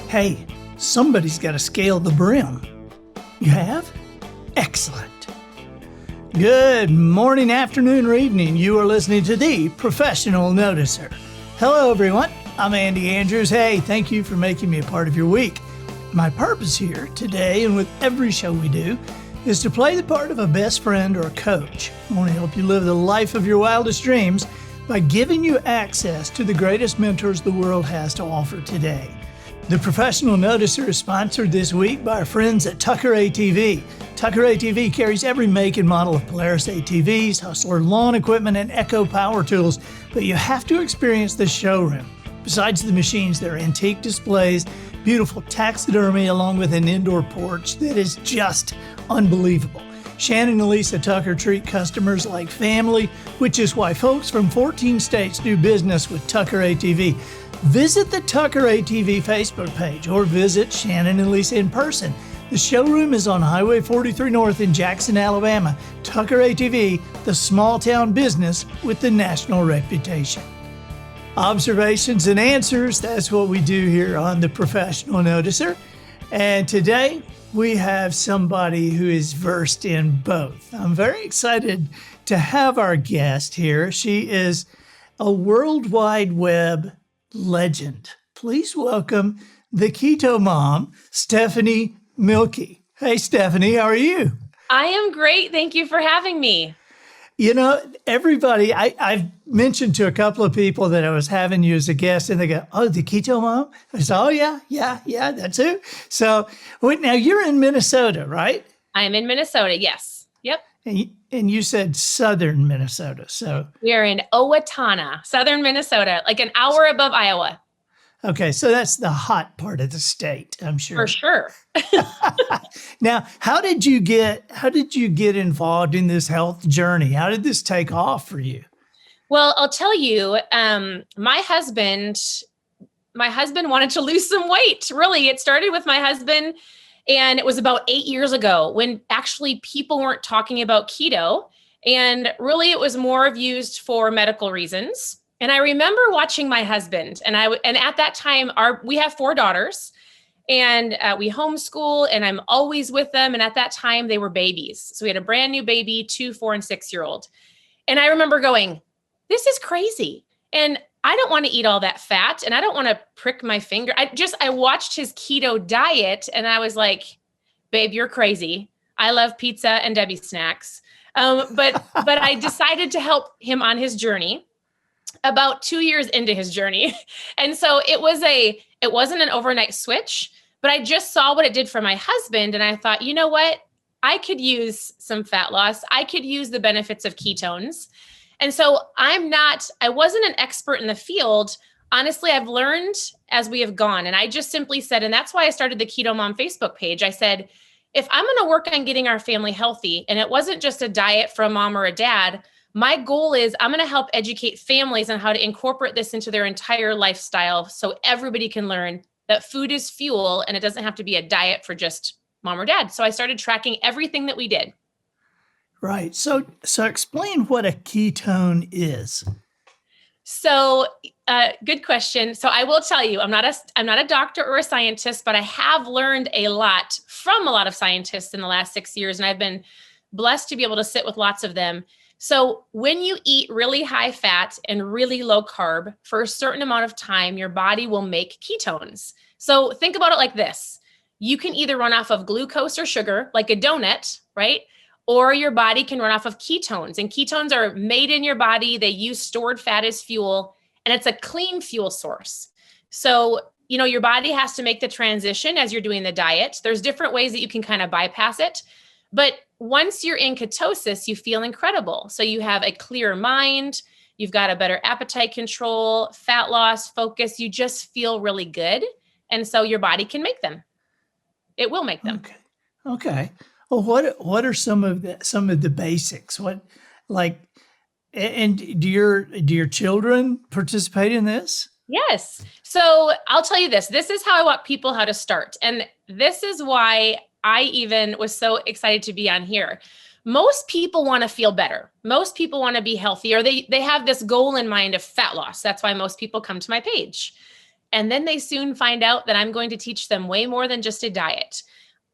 Hey, somebody's got to scale the brim. You have? Excellent. Good morning, afternoon, or evening. You are listening to The Professional Noticer. Hello, everyone. I'm Andy Andrews. Hey, thank you for making me a part of your week. My purpose here today, and with every show we do, is to play the part of a best friend or a coach. I want to help you live the life of your wildest dreams by giving you access to the greatest mentors the world has to offer today. The Professional Noticer is sponsored this week by our friends at Tucker ATV. Tucker ATV carries every make and model of Polaris ATVs, Hustler lawn equipment, and Echo power tools, but you have to experience the showroom. Besides the machines, there are antique displays, beautiful taxidermy, along with an indoor porch that is just unbelievable. Shannon and Lisa Tucker treat customers like family, which is why folks from 14 states do business with Tucker ATV. Visit the Tucker ATV Facebook page or visit Shannon and Lisa in person. The showroom is on Highway 43 North in Jackson, Alabama. Tucker ATV, the small town business with the national reputation. Observations and answers, that's what we do here on The Professional Noticer. And today we have somebody who is versed in both. I'm very excited to have our guest here. She is a World Wide Web legend. Please welcome the Keto Mom, Stephanie Mielke. Hey, Stephanie, how are you? I am great. Thank you for having me. You know, everybody, I've mentioned to a couple of people that I was having you as a guest, and they go, oh, the Keto Mom? I said, oh, yeah, that's who. So wait, now you're in Minnesota, right? I'm in Minnesota, yes. Yep. And you said southern Minnesota. So we are in Owatonna, southern Minnesota, like an hour above Iowa. Okay, so that's the hot part of the state, I'm sure. For sure. Now, how did you get involved in this health journey? How did this take off for you? Well, I'll tell you, my husband wanted to lose some weight. Really, it started with my husband. And it was about 8 years ago when actually people weren't talking about keto. And really it was more of used for medical reasons. And I remember watching my husband and at that time, we have 4 daughters and we homeschool and I'm always with them. And at that time they were babies. So we had a brand new baby, 2, 4, and 6-year-old. And I remember going, this is crazy. And I don't want to eat all that fat and I don't want to prick my finger. I watched his keto diet and I was like, babe, you're crazy. I love pizza and Debbie snacks. But I decided to help him on his journey about 2 years into his journey. And so it wasn't an overnight switch, but I just saw what it did for my husband. And I thought, you know what? I could use some fat loss. I could use the benefits of ketones. And so I wasn't an expert in the field. Honestly, I've learned as we have gone. And I just simply said, and that's why I started the Keto Mom Facebook page. I said, if I'm going to work on getting our family healthy, and it wasn't just a diet for a mom or a dad, my goal is I'm going to help educate families on how to incorporate this into their entire lifestyle so everybody can learn that food is fuel and it doesn't have to be a diet for just mom or dad. So I started tracking everything that we did. Right. So explain what a ketone is. So, good question. So I will tell you, I'm not a doctor or a scientist, but I have learned a lot from a lot of scientists in the last 6 years. And I've been blessed to be able to sit with lots of them. So when you eat really high fat and really low carb for a certain amount of time, your body will make ketones. So think about it like this. You can either run off of glucose or sugar, like a donut, right? Or your body can run off of ketones. And ketones are made in your body. They use stored fat as fuel, and it's a clean fuel source. So, your body has to make the transition as you're doing the diet. There's different ways that you can kind of bypass it. But once you're in ketosis, you feel incredible. So you have a clearer mind. You've got a better appetite control, fat loss, focus. You just feel really good. And so your body can make them. It will make them. Okay. Well, what are some of the basics? And do your children participate in this? Yes. So I'll tell you this. This is how I want people how to start. And this is why I even was so excited to be on here. Most people want to feel better. Most people want to be healthy, or they have this goal in mind of fat loss. That's why most people come to my page. And then they soon find out that I'm going to teach them way more than just a diet.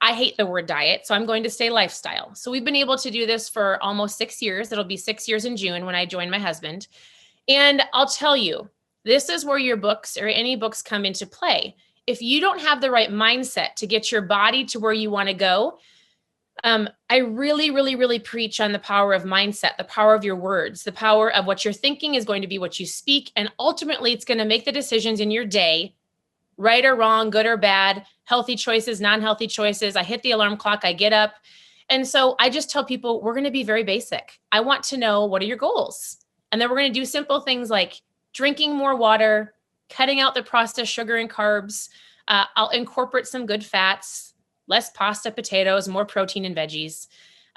I hate the word diet, so I'm going to say lifestyle. So we've been able to do this for almost 6 years. It'll be 6 years in June when I join my husband. And I'll tell you, this is where your books or any books come into play. If you don't have the right mindset to get your body to where you want to go, I really, really, really preach on the power of mindset, the power of your words, the power of what you're thinking is going to be what you speak. And ultimately, it's going to make the decisions in your day, right or wrong, good or bad, healthy choices, non-healthy choices. I hit the alarm clock, I get up. And so I just tell people, we're going to be very basic. I want to know, what are your goals? And then we're going to do simple things like drinking more water, cutting out the processed sugar and carbs. I'll incorporate some good fats, less pasta, potatoes, more protein and veggies.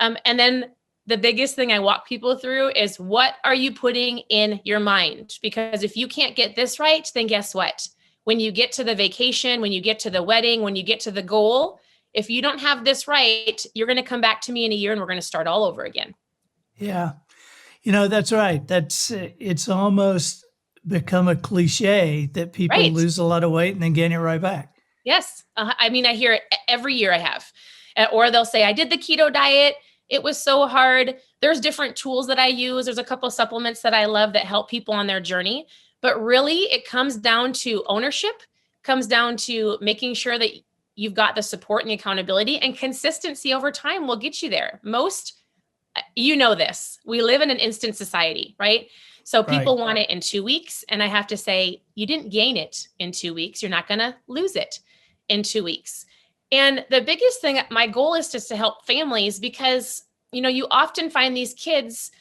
And then the biggest thing I walk people through is, what are you putting in your mind? Because if you can't get this right, then guess what? When you get to the vacation, when you get to the wedding, when you get to the goal, if you don't have this right, you're going to come back to me in a year and we're going to start all over again. Yeah. That's right. It's almost become a cliche that people lose a lot of weight and then gain it right back. Yes. I mean, I hear it every year I have. Or they'll say, I did the keto diet. It was so hard. There's different tools that I use. There's a couple of supplements that I love that help people on their journey. But really, it comes down to ownership, comes down to making sure that you've got the support and the accountability, and consistency over time will get you there. This, we live in an instant society, right? So people want it in 2 weeks. And I have to say, you didn't gain it in 2 weeks. You're not going to lose it in 2 weeks. And the biggest thing, my goal is just to help families, because, you often find these kids.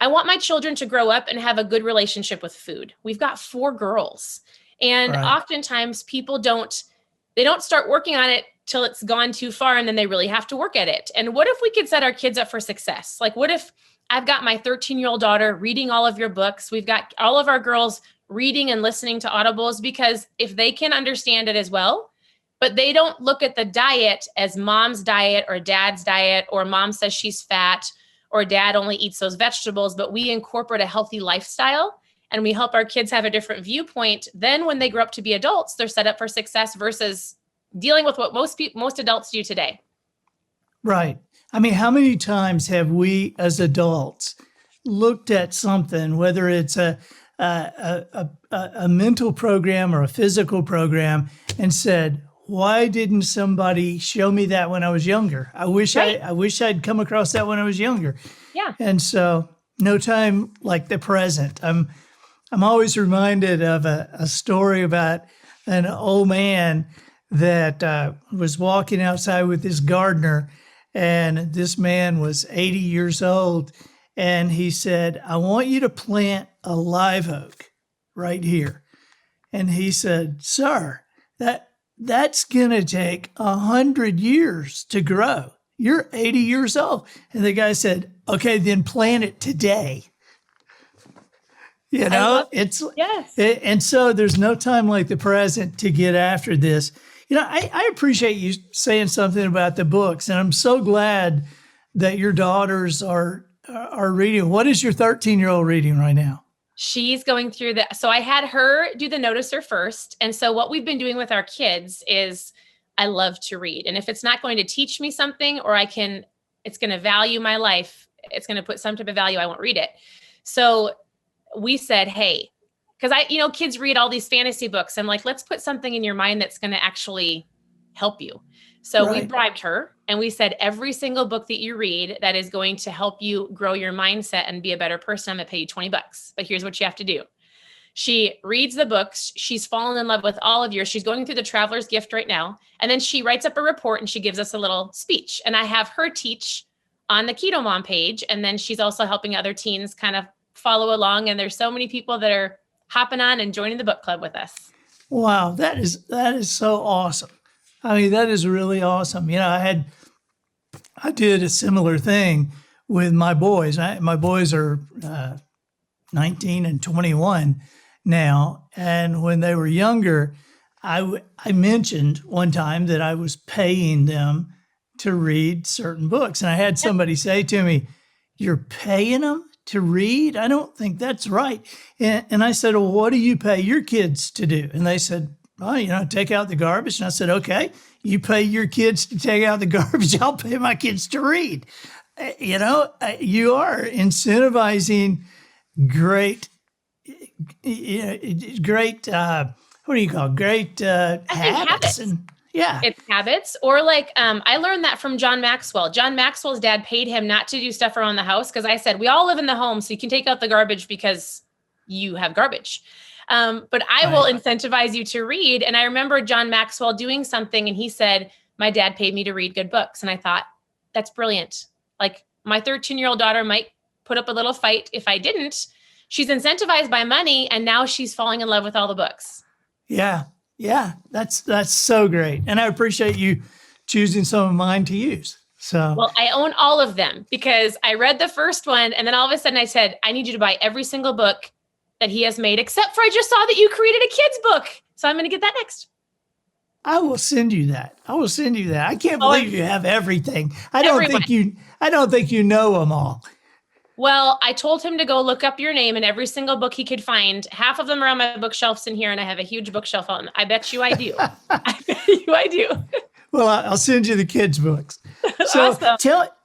I want my children to grow up and have a good relationship with food. We've got 4 girls. And oftentimes people don't start working on it till it's gone too far, and then they really have to work at it. And what if we could set our kids up for success? Like, what if I've got my 13-year-old daughter reading all of your books? We've got all of our girls reading and listening to audibles, because if they can understand it as well, but they don't look at the diet as mom's diet or dad's diet, or mom says she's fat, or dad only eats those vegetables, but we incorporate a healthy lifestyle and we help our kids have a different viewpoint, then when they grow up to be adults, they're set up for success versus dealing with what most adults do today. Right. I mean, how many times have we as adults looked at something, whether it's a mental program or a physical program, and said, why didn't somebody show me that when I was younger? I wish I'd come across that when I was younger. Yeah. And so no time like the present. I'm always reminded of a story about an old man that was walking outside with his gardener, and this man was 80 years old, and he said, I want you to plant a live oak right here. And he said, sir, that's going to take 100 years to grow. You're 80 years old. And the guy said, okay, then plant it today. Yes. And so there's no time like the present to get after this. I appreciate you saying something about the books, and I'm so glad that your daughters are reading. What is your 13-year-old reading right now? She's going through that. So I had her do the noticer first. And so what we've been doing with our kids is, I love to read. And if it's not going to teach me something, or it's going to value my life, it's going to put some type of value, I won't read it. So we said, hey, because kids read all these fantasy books. I'm like, let's put something in your mind that's going to actually help you. So we bribed her and we said, every single book that you read that is going to help you grow your mindset and be a better person, I'm going to pay you $20. But here's what you have to do. She reads the books. She's fallen in love with all of yours. She's going through the Traveler's Gift right now. And then she writes up a report and she gives us a little speech. And I have her teach on the Keto Mom page. And then she's also helping other teens kind of follow along. And there's so many people that are hopping on and joining the book club with us. Wow, that is so awesome. I mean, that is really awesome. I did a similar thing with my boys. My boys are 19 and 21 now. And when they were younger, I mentioned one time that I was paying them to read certain books. And I had somebody say to me, you're paying them to read? I don't think that's right. And I said, well, what do you pay your kids to do? And they said, oh, take out the garbage. And I said, okay, you pay your kids to take out the garbage. I'll pay my kids to read. You are incentivizing great, what do you call it? Great habits. It's habits. Or like, I learned that from John Maxwell. John Maxwell's dad paid him not to do stuff around the house because I said, we all live in the home, so you can take out the garbage because you have garbage. But I will incentivize you to read. And I remember John Maxwell doing something and he said, my dad paid me to read good books. And I thought, that's brilliant. Like my 13-year-old daughter might put up a little fight if I didn't. She's incentivized by money and now she's falling in love with all the books. Yeah. Yeah. That's so great. And I appreciate you choosing some of mine to use. So, well, I own all of them because I read the first one and then all of a sudden I said, I need you to buy every single book that he has made, except for I just saw that you created a kid's book. So I'm going to get that next. I will send you that. I can't believe you have everything. I don't think you know them all. Well, I told him to go look up your name in every single book he could find. Half of them are on my bookshelves in here, and I have a huge bookshelf out. I bet you I do. I bet you I do. Well, I'll send you the kids' books. So awesome.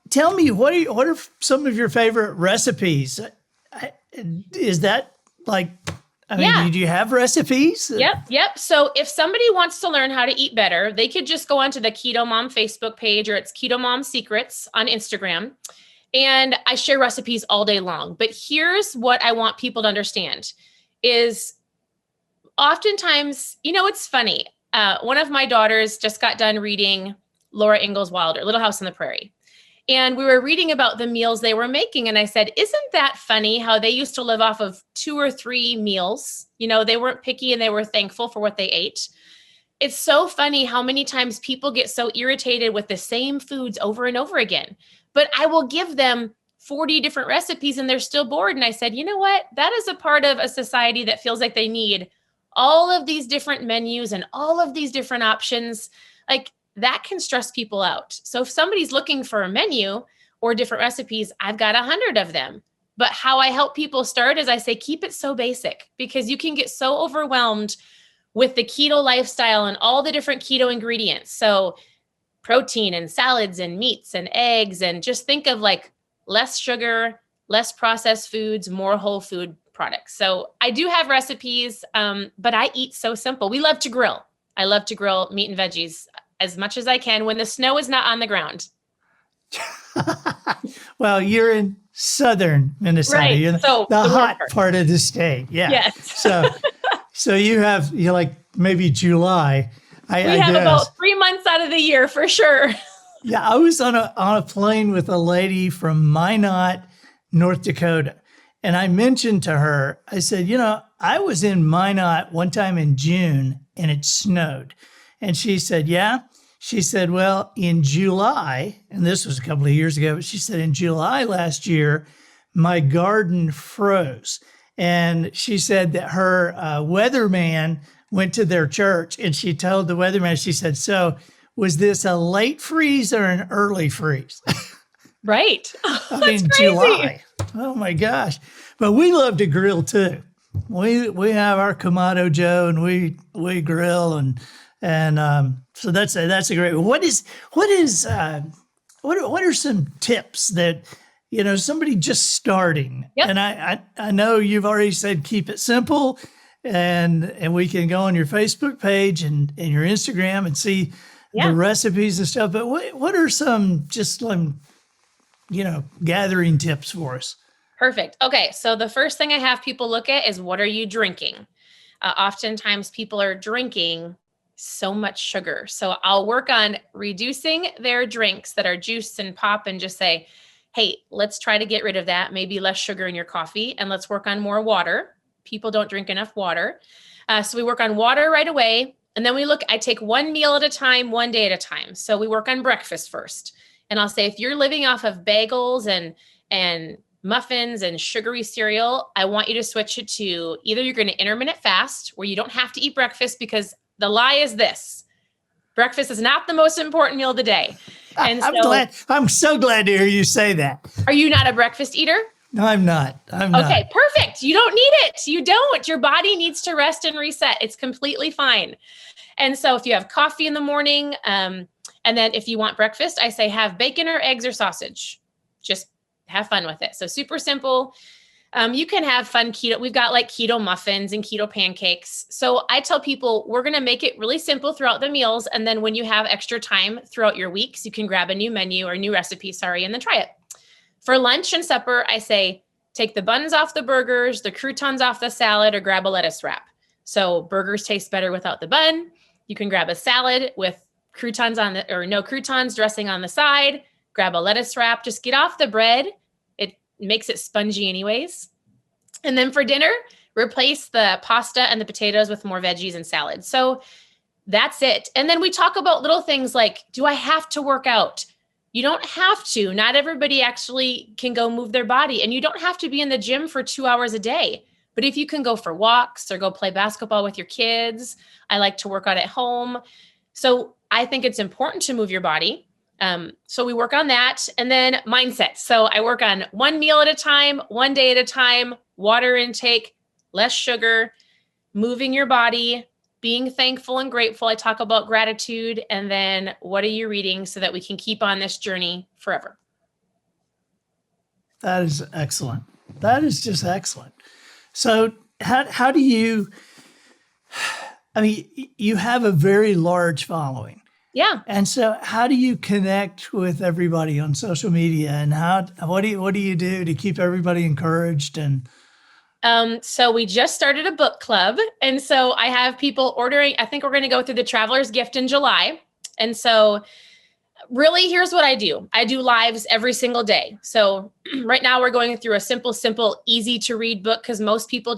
Tell me, what are some of your favorite recipes? Is that do you have recipes? Yep. So if somebody wants to learn how to eat better, they could just go onto the Keto Mom Facebook page, or it's Keto Mom Secrets on Instagram. And I share recipes all day long. But here's what I want people to understand is oftentimes, it's funny. One of my daughters just got done reading Laura Ingalls Wilder, Little House on the Prairie. And we were reading about the meals they were making. And I said, isn't that funny how they used to live off of 2 or 3 meals? They weren't picky and they were thankful for what they ate. It's so funny how many times people get so irritated with the same foods over and over again. But I will give them 40 different recipes and they're still bored. And I said, you know what? That is a part of a society that feels like they need all of these different menus and all of these different options. Like, that can stress people out. So if somebody's looking for a menu or different recipes, I've got 100 of them. But how I help people start is I say, keep it so basic, because you can get so overwhelmed with the keto lifestyle and all the different keto ingredients. So protein and salads and meats and eggs, and just think of like less sugar, less processed foods, more whole food products. So I do have recipes, but I eat so simple. We love to grill. I love to grill meat and veggies as much as I can when the snow is not on the ground. Well, you're in southern Minnesota. Right. You're the hot part of the state. Yeah. Yes. So you're like maybe July. We have about 3 months out of the year for sure. Yeah. I was on a plane with a lady from Minot, North Dakota. And I mentioned to her, I said, I was in Minot one time in June and it snowed. And she said, yeah. She said, well, in July, and this was a couple of years ago, but she said in July last year, my garden froze. And she said that her weatherman went to their church and she told the weatherman, she said, so was this a late freeze or an early freeze? Right. I mean, crazy. July. Oh my gosh. But we love to grill too. We have our Kamado Joe and we grill and so that's a great. What are some tips that somebody just starting? Yep. And I know you've already said keep it simple, and we can go on your Facebook page and your Instagram and see the recipes and stuff. But what are some just gathering tips for us? Perfect. Okay, so the first thing I have people look at is, what are you drinking? Oftentimes people are drinking so much sugar. So I'll work on reducing their drinks that are juice and pop and just say, hey, let's try to get rid of that. Maybe less sugar in your coffee, and let's work on more water. People don't drink enough water. So we work on water right away. And then I take one meal at a time, one day at a time. So we work on breakfast first. And I'll say, if you're living off of bagels and muffins and sugary cereal, I want you to switch it to either you're going to intermittent fast, where you don't have to eat breakfast, because the lie is this: breakfast is not the most important meal of the day. And I'm so glad to hear you say that. Are you not a breakfast eater? I'm not. Okay, perfect. You don't need it. You don't. Your body needs to rest and reset. It's completely fine. And so if you have coffee in the morning, and then if you want breakfast, I say have bacon or eggs or sausage. Just have fun with it. So super simple. You can have fun keto. We've got like keto muffins and keto pancakes. So I tell people we're going to make it really simple throughout the meals. And then when you have extra time throughout your weeks, you can grab a new menu or new recipe, and then try it. For lunch and supper, I say, take the buns off the burgers, the croutons off the salad, or grab a lettuce wrap. So burgers taste better without the bun. You can grab a salad with croutons or no croutons, dressing on the side, grab a lettuce wrap, just get off the bread. It makes it spongy anyways. And then for dinner, replace the pasta and the potatoes with more veggies and salad. So that's it. And then we talk about little things like, do I have to work out? You don't have to. Not everybody actually can go move their body, and you don't have to be in the gym for 2 hours a day. But if you can go for walks or go play basketball with your kids, I like to work out at home. So I think it's important to move your body. So we work on that. And then mindset. So I work on one meal at a time, one day at a time, water intake, less sugar, moving your body, being thankful and grateful. I talk about gratitude. And then what are you reading so that we can keep on this journey forever? That is excellent. That is just excellent. So how do you, you have a very large following. Yeah. And so how do you connect with everybody on social media, and what do you do to keep everybody encouraged? And so we just started a book club. And so I have people ordering. I think we're going to go through the Traveler's Gift in July. And so really, here's what I do. I do lives every single day. So right now we're going through a simple, easy to read book, because most people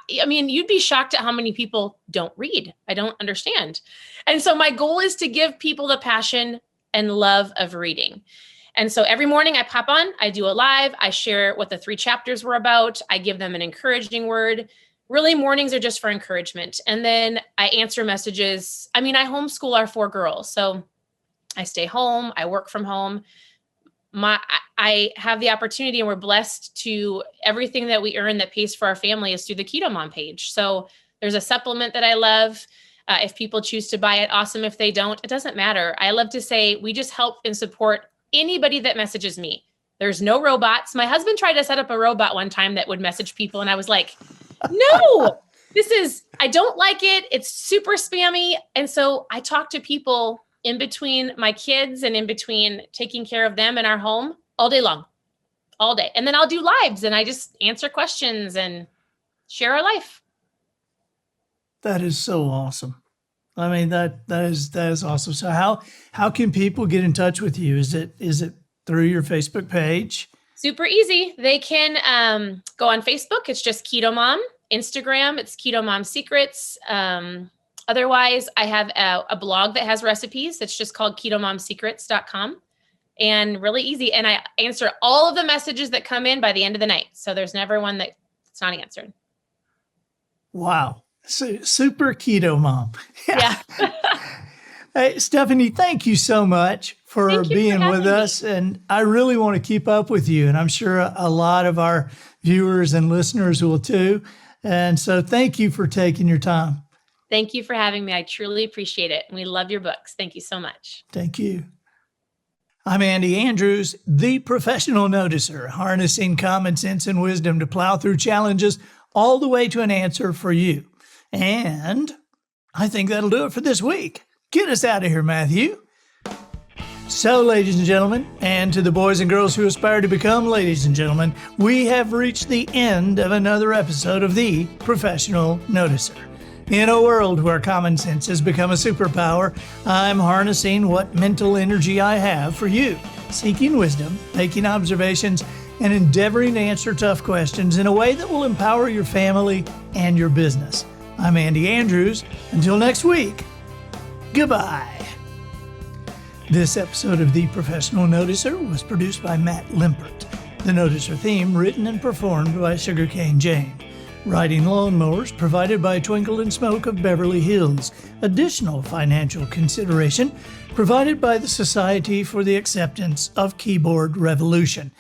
you'd be shocked at how many people don't read. I don't understand. And so my goal is to give people the passion and love of reading. And so every morning I pop on, I do a live, I share what the 3 chapters were about. I give them an encouraging word. Really, mornings are just for encouragement. And then I answer messages. I homeschool our 4 girls. So I stay home, I work from home. I have the opportunity, and we're blessed to everything that we earn that pays for our family is through the Keto Mom page. So there's a supplement that I love. If people choose to buy it, awesome. If they don't, it doesn't matter. I love to say we just help and support anybody that messages me. There's no robots. My husband tried to set up a robot one time that would message people, and I was like, no, I don't like it. It's super spammy. And so I talk to people in between my kids and in between taking care of them in our home all day long, all day. And then I'll do lives, and I just answer questions and share our life. that is so awesome. That is awesome. So how can people get in touch with you? Is it through your Facebook page? Super easy. They can go on Facebook. It's just Keto Mom. Instagram, it's Keto Mom Secrets. Otherwise, I have a blog that has recipes. It's just called ketomomsecrets.com, and really easy. And I answer all of the messages that come in by the end of the night. So there's never one that's not answered. Wow. Super Keto Mom. Yeah. Hey, Stephanie, thank you so much for being with us. And I really want to keep up with you. And I'm sure a lot of our viewers and listeners will too. And so thank you for taking your time. Thank you for having me. I truly appreciate it. And we love your books. Thank you so much. Thank you. I'm Andy Andrews, the professional noticer, harnessing common sense and wisdom to plow through challenges all the way to an answer for you. And I think that'll do it for this week. Get us out of here, Matthew. So, ladies and gentlemen, and to the boys and girls who aspire to become ladies and gentlemen, we have reached the end of another episode of The Professional Noticer. In a world where common sense has become a superpower, I'm harnessing what mental energy I have for you, seeking wisdom, making observations, and endeavoring to answer tough questions in a way that will empower your family and your business. I'm Andy Andrews. Until next week, goodbye. This episode of The Professional Noticer was produced by Matt Limpert. The Noticer theme written and performed by Sugarcane Jane. Riding lawnmowers provided by Twinkle and Smoke of Beverly Hills. Additional financial consideration provided by the Society for the Acceptance of Keyboard Revolution.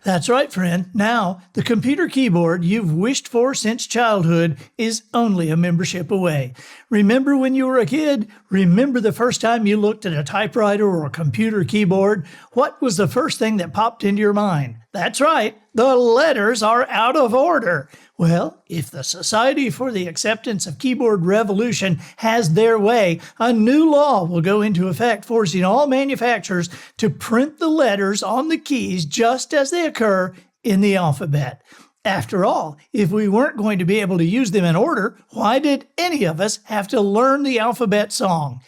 That's right, friend. Now, the computer keyboard you've wished for since childhood is only a membership away. Remember when you were a kid? Remember the first time you looked at a typewriter or a computer keyboard? What was the first thing that popped into your mind? That's right, the letters are out of order. Well, if the Society for the Acceptance of Keyboard Revolution has their way, a new law will go into effect forcing all manufacturers to print the letters on the keys just as they occur in the alphabet. After all, if we weren't going to be able to use them in order, why did any of us have to learn the alphabet song?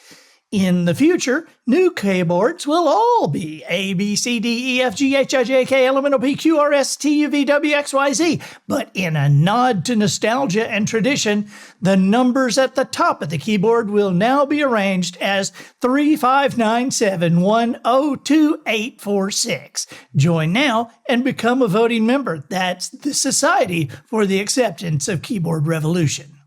In the future, new keyboards will all be A, B, C, D, E, F, G, H, I, J, K, L, M, N, O, P, Q, R, S, T, U, V, W, X, Y, Z. But in a nod to nostalgia and tradition, the numbers at the top of the keyboard will now be arranged as 3597102846. Join now and become a voting member. That's the Society for the Acceptance of Keyboard Revolution.